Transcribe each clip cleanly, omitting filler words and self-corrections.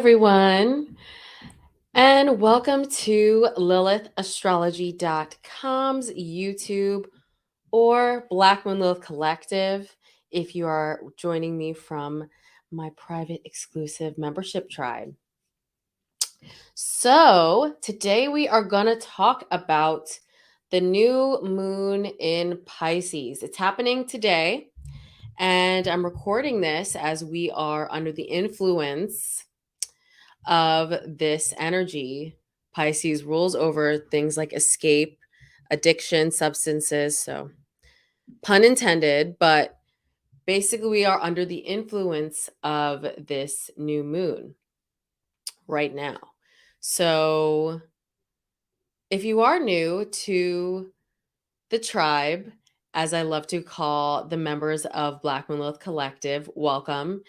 everyone, and welcome to LilithAstrology.com's YouTube or Black Moon Lilith Collective if you are joining me from my private exclusive membership tribe. So, today we are going to talk about the new moon in Pisces. It's happening today, and I'm recording this as we are under the influence of this energy. Pisces rules over things like escape, addiction, substances. So, pun intended, but basically, we are under the influence of this new moon right now. So, if you are new to the tribe, as I love to call the members of Black Moon Lilith Collective, welcome.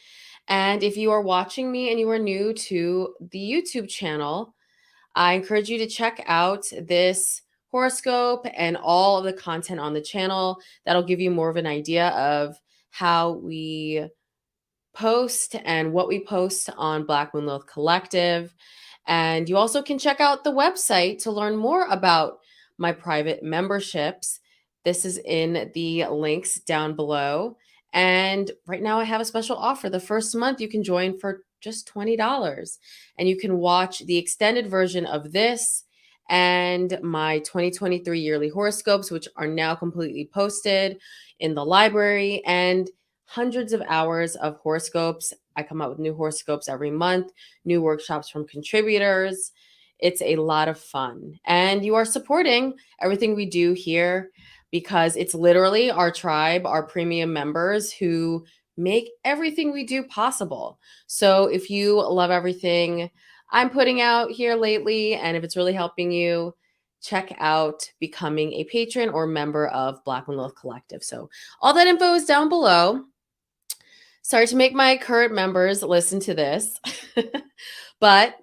And if you are watching me and you are new to the YouTube channel, I encourage you to check out this horoscope and all of the content on the channel. That'll give you more of an idea of how we post and what we post on Black Moon Lilith Collective. And you also can check out the website to learn more about my private memberships. This is in the links down below. And right now I have a special offer. The first month you can join for just $20 and you can watch the extended version of this and my 2023 yearly horoscopes, which are now completely posted in the library, and hundreds of hours of horoscopes. I come out with new horoscopes every month, new workshops from contributors. It's a lot of fun. And you are supporting everything we do here because it's literally our tribe, our premium members who make everything we do possible. So if you love everything I'm putting out here lately, and if it's really helping you, check out becoming a patron or member of Black Moon Lilith Collective. So all that info is down below. Sorry to make my current members listen to this, but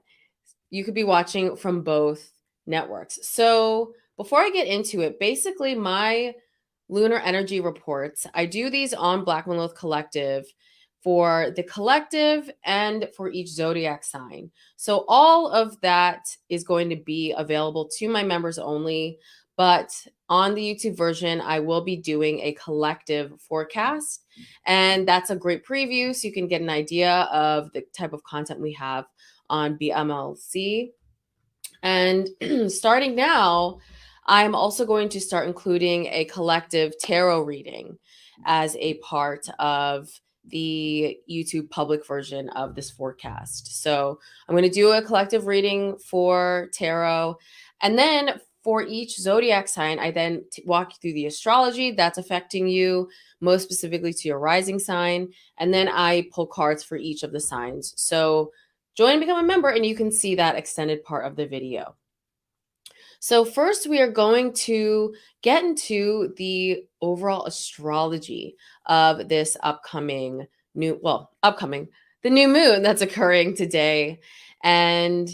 you could be watching from both networks. So before I get into it, basically my lunar energy reports, I do these on Black Moon Lilith Collective for the collective and for each zodiac sign. So all of that is going to be available to my members only, but on the YouTube version, I will be doing a collective forecast. And that's a great preview so you can get an idea of the type of content we have on BMLC. And starting now, I'm also going to start including a collective tarot reading as a part of the YouTube public version of this forecast. So I'm going to do a collective reading for tarot. And then for each zodiac sign, I then walk you through the astrology that's affecting you, most specifically to your rising sign. And then I pull cards for each of the signs. So join and become a member, and you can see that extended part of the video. So first, we are going to get into the overall astrology of this the new moon that's occurring today. And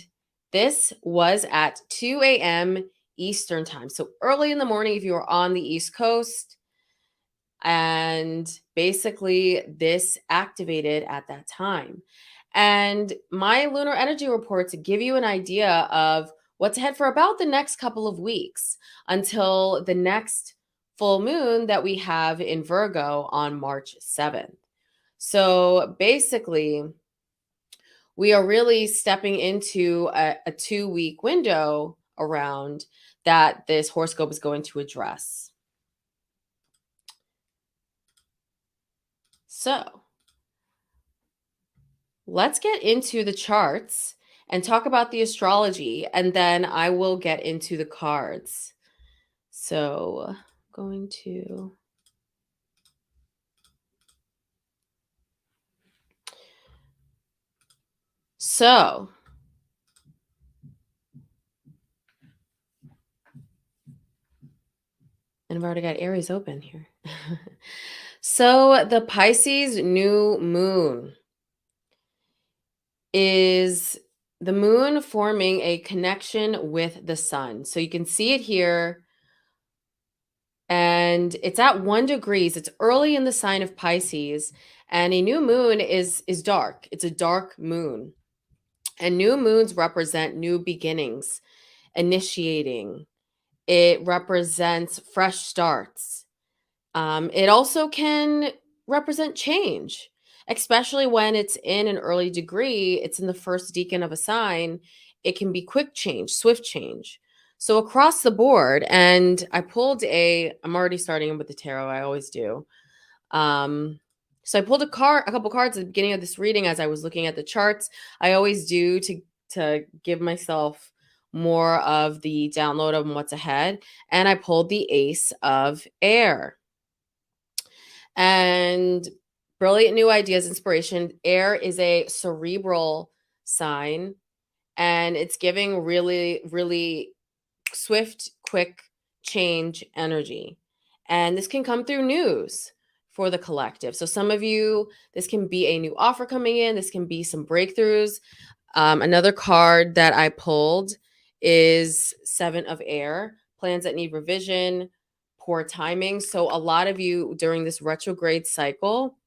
this was at 2 a.m. Eastern time. So early in the morning, if you are on the East Coast. And basically, this activated at that time. And my lunar energy reports give you an idea of what's ahead for about the next couple of weeks until the next full moon that we have in Virgo on March 7th. So basically, we are really stepping into a 2-week window around that this horoscope is going to address. So let's get into the charts and talk about the astrology, and then I will get into the cards. So I'm going to... So and I've already got Aries open here. So the Pisces new moon is the moon forming a connection with the sun. So you can see it here. And it's at 1 degree. It's early in the sign of Pisces. And a new moon is dark. It's a dark moon. And new moons represent new beginnings, initiating. It represents fresh starts. It also can represent change, especially when it's in an early degree, it's in the first decan of a sign. It can be quick change, swift change. So across the board, and I'm already starting with the tarot, I always do. So I pulled a couple cards at the beginning of this reading as I was looking at the charts. I always do to give myself more of the download of what's ahead. And I pulled the Ace of Air. And brilliant new ideas, inspiration. Air is a cerebral sign, and it's giving really, really swift, quick change energy. And this can come through news for the collective. So, some of you, this can be a new offer coming in, this can be some breakthroughs. Another card that I pulled is Seven of Air, plans that need revision, poor timing. So, a lot of you during this retrograde cycle,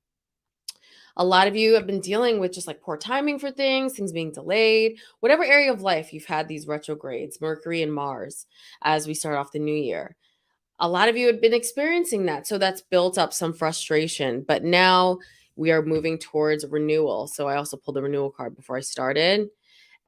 a lot of you have been dealing with just like poor timing for things being delayed, whatever area of life you've had these retrogrades, Mercury and Mars, as we start off the new year. A lot of you had been experiencing that. So that's built up some frustration. But now we are moving towards renewal. So I also pulled the renewal card before I started.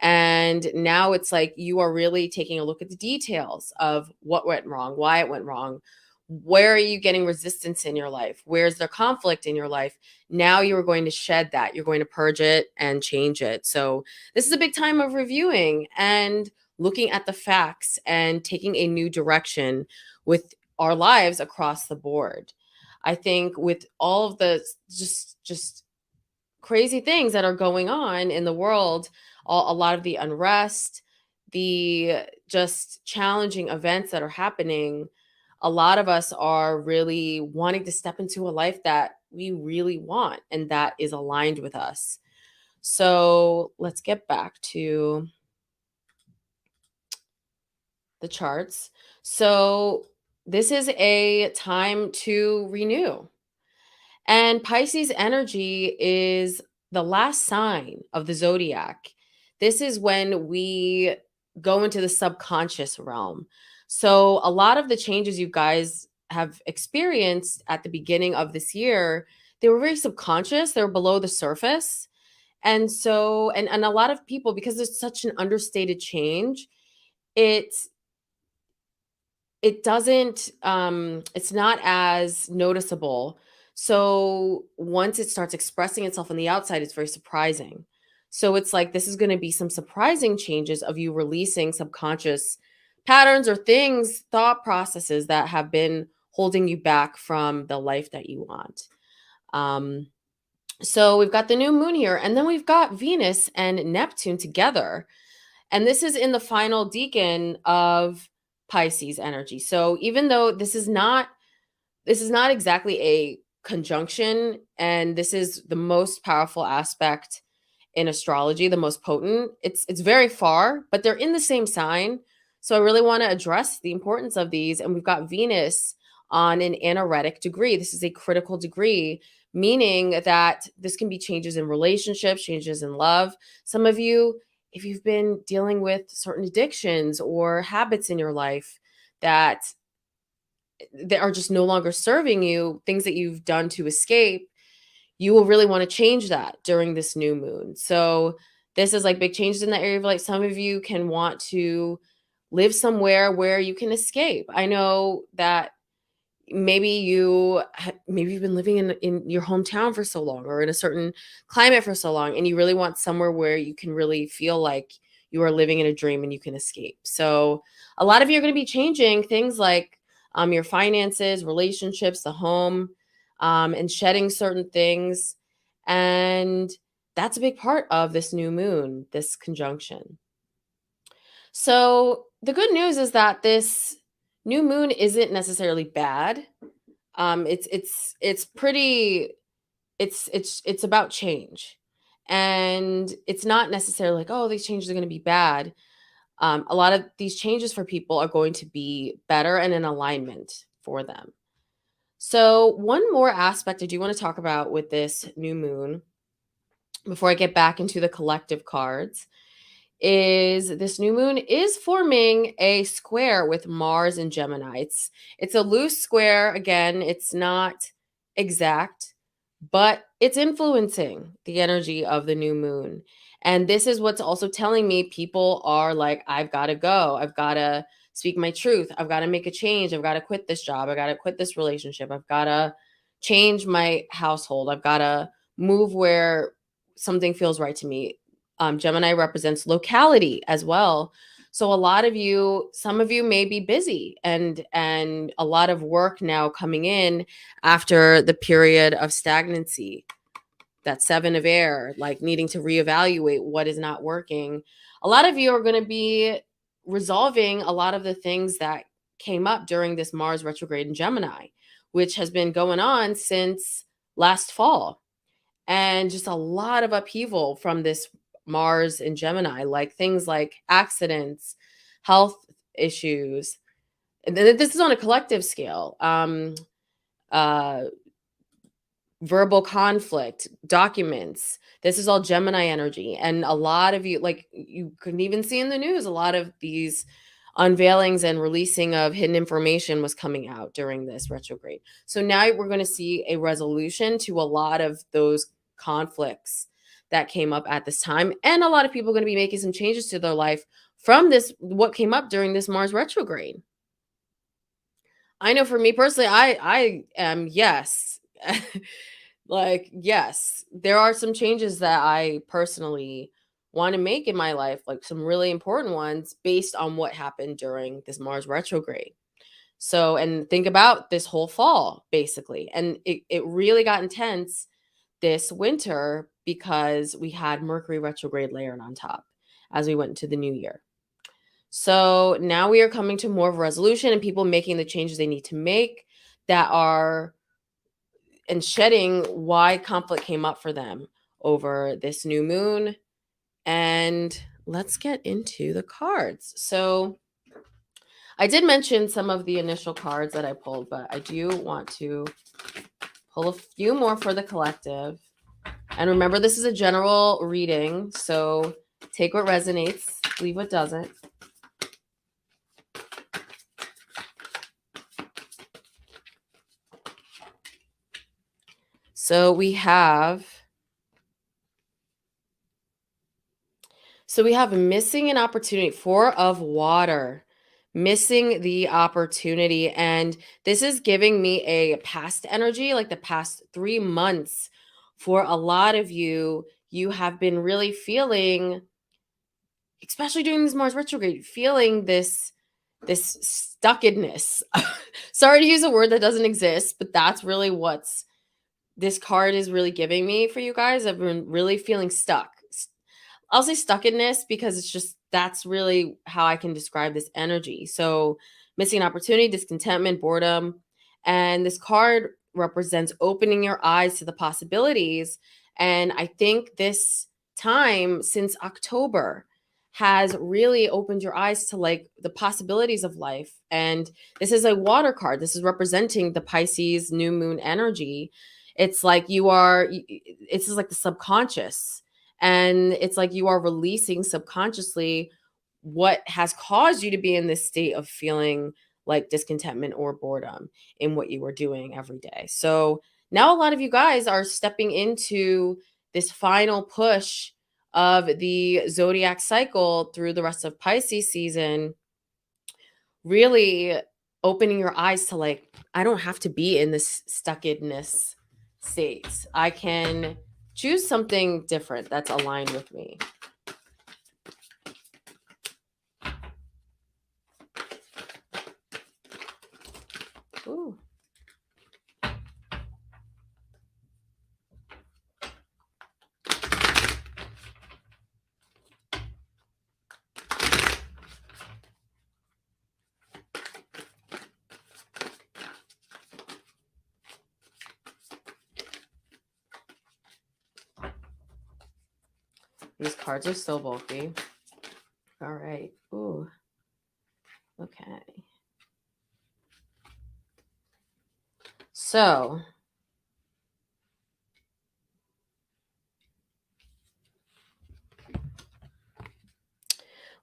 And now it's like you are really taking a look at the details of what went wrong, why it went wrong. Where are you getting resistance in your life? Where's there conflict in your life? Now you're going to shed that. You're going to purge it and change it. So this is a big time of reviewing and looking at the facts and taking a new direction with our lives across the board. I think with all of the just crazy things that are going on in the world, a lot of the unrest, the just challenging events that are happening, a lot of us are really wanting to step into a life that we really want and that is aligned with us. So let's get back to the charts. So this is a time to renew. And Pisces energy is the last sign of the zodiac. This is when we go into the subconscious realm. So, a lot of the changes you guys have experienced at the beginning of this year, they were very subconscious, they were below the surface. And so, and a lot of people, because there's such an understated change, it's it doesn't it's not as noticeable. So once it starts expressing itself on the outside, it's very surprising. So it's like this is going to be some surprising changes of you releasing subconscious patterns or things, thought processes that have been holding you back from the life that you want. um so we've got the new moon here, and then we've got Venus and Neptune together, and this is in the final decan of Pisces energy. So even though this is not exactly a conjunction, and this is the most powerful aspect in astrology, the most potent. It's very far, but they're in the same sign. So I really want to address the importance of these. And we've got Venus on an anaretic degree. This is a critical degree, meaning that this can be changes in relationships, changes in love. Some of you, if you've been dealing with certain addictions or habits in your life that are just no longer serving you, things that you've done to escape, you will really want to change that during this new moon. So this is like big changes in that area of life. Some of you can want to live somewhere where you can escape. I know that maybe you've been living in your hometown for so long, or in a certain climate for so long, and you really want somewhere where you can really feel like you are living in a dream and you can escape. So a lot of you are going to be changing things like your finances, relationships, the home, and shedding certain things. And that's a big part of this new moon, this conjunction. So the good news is that this new moon isn't necessarily bad. It's pretty it's about change, and it's not necessarily like, oh, these changes are going to be bad. A lot of these changes for people are going to be better and in alignment for them. So one more aspect I do want to talk about with this new moon before I get back into the collective cards is this new moon is forming a square with Mars and Gemini. It's a loose square. Again, it's not exact, but it's influencing the energy of the new moon. And this is what's also telling me people are like, I've got to go. I've got to speak my truth. I've got to make a change. I've got to quit this job. I've got to quit this relationship. I've got to change my household. I've got to move where something feels right to me. Gemini represents locality as well. So a lot of you, some of you may be busy and a lot of work now coming in after the period of stagnancy. That seven of air, like needing to reevaluate what is not working. A lot of you are going to be resolving a lot of the things that came up during this Mars retrograde in Gemini, which has been going on since last fall. And just a lot of upheaval from this Mars in Gemini, like things like accidents, health issues. And this is on a collective scale. Uh, Verbal conflict, documents. This is all Gemini energy. And a lot of you, like you couldn't even see in the news, a lot of these unveilings and releasing of hidden information was coming out during this retrograde. So now we're going to see a resolution to a lot of those conflicts that came up at this time. And a lot of people are going to be making some changes to their life from this, what came up during this Mars retrograde. I know for me personally, I am, yes. Like, yes, there are some changes that I personally want to make in my life, like some really important ones based on what happened during this Mars retrograde. So, and think about this whole fall, basically. And it really got intense this winter because we had Mercury retrograde layered on top as we went into the new year. So now we are coming to more of a resolution and people making the changes they need to make that are and shedding why conflict came up for them over this new moon. And let's get into the cards. So I did mention some of the initial cards that I pulled, but I do want to pull a few more for the collective. And remember, this is a general reading, so take what resonates, leave what doesn't. So we have missing an opportunity, Four of Water, missing the opportunity. And this is giving me a past energy, like the past 3 months. For a lot of you, you have been really feeling, especially during this Mars retrograde, feeling this stuckedness. Sorry to use a word that doesn't exist, but that's really what's this card is really giving me for you guys. I've been really feeling stuck. I'll say stuckedness because it's just that's really how I can describe this energy. So, missing an opportunity, discontentment, boredom. And this card represents opening your eyes to the possibilities. And I think this time since October has really opened your eyes to like the possibilities of life. And this is a water card. This is representing the Pisces new moon energy. It's like it's just like the subconscious, and it's like you are releasing subconsciously what has caused you to be in this state of feeling like discontentment or boredom in what you are doing every day. So now a lot of you guys are stepping into this final push of the zodiac cycle through the rest of Pisces season, really opening your eyes to like, I don't have to be in this stuckedness state. I can choose something different that's aligned with me. Ooh. These cards are so bulky. All right. Ooh. Okay. So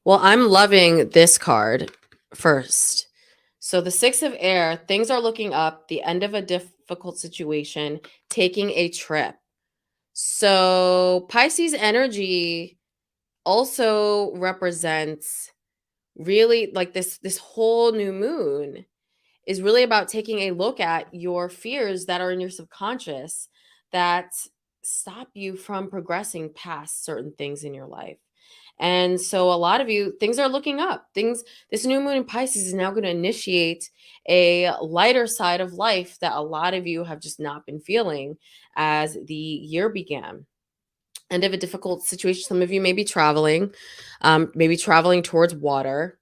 Well, I'm loving this card first. So the Six of Air, things are looking up, the end of a difficult situation, taking a trip. So Pisces energy also represents really like this whole new moon is really about taking a look at your fears that are in your subconscious that stop you from progressing past certain things in your life. And so a lot of you, things are looking up. This new moon in Pisces is now going to initiate a lighter side of life that a lot of you have just not been feeling as the year began. End of a difficult situation. Some of you may be traveling, maybe traveling towards water.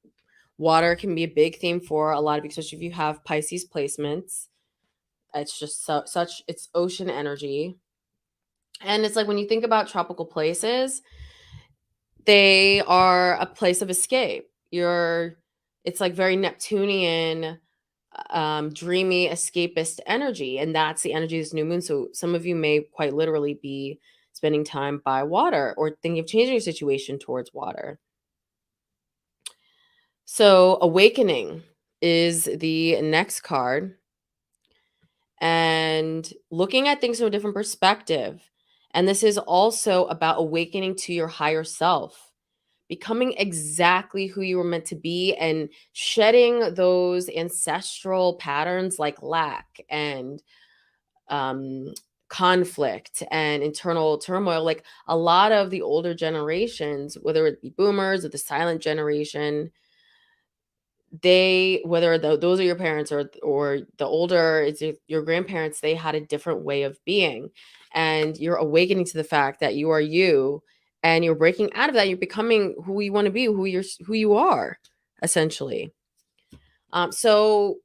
Water can be a big theme for a lot of you, especially if you have Pisces placements. It's just such it's ocean energy. And it's like when you think about tropical places, they are a place of escape. It's like very Neptunian, dreamy, escapist energy. And that's the energy of this new moon. So some of you may quite literally be spending time by water or thinking of changing your situation towards water. So awakening is the next card. And looking at things from a different perspective. And this is also about awakening to your higher self, becoming exactly who you were meant to be and shedding those ancestral patterns like lack and um, conflict and internal turmoil. Like a lot of the older generations, whether it be boomers or the silent generation, those are your parents or the older it's your grandparents, they had a different way of being, and you're awakening to the fact that you are you, and you're breaking out of that. You're becoming who you want to be, who you are, essentially. So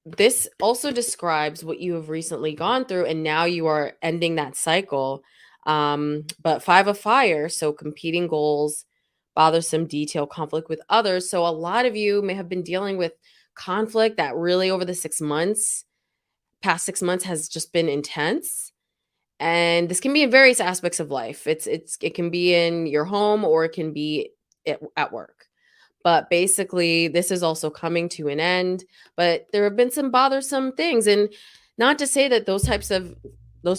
this also describes what you have recently gone through, and now you are ending that cycle. But Five of Fire, so competing goals, bothersome detail, conflict with others. So a lot of you may have been dealing with conflict that really over the past 6 months has just been intense. And this can be in various aspects of life. It can be in your home or it can be at work. But basically, this is also coming to an end. But there have been some bothersome things. And not to say that those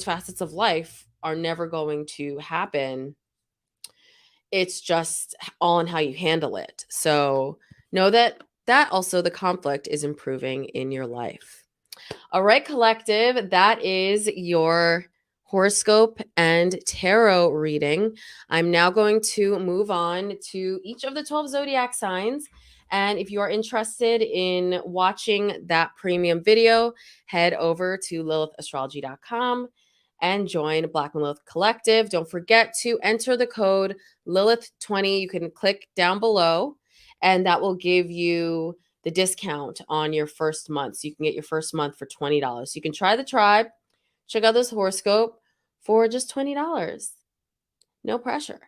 facets of life are never going to happen. It's just all in how you handle it. So know that also the conflict is improving in your life. All right, collective, that is your horoscope and tarot reading. I'm now going to move on to each of the 12 zodiac signs. And if you are interested in watching that premium video, head over to lilithastrology.com and join Black Moon Lilith Collective. Don't forget to enter the code Lilith20. You can click down below, and that will give you the discount on your first month. So you can get your first month for $20. You can try the tribe, check out this horoscope for just $20. No pressure.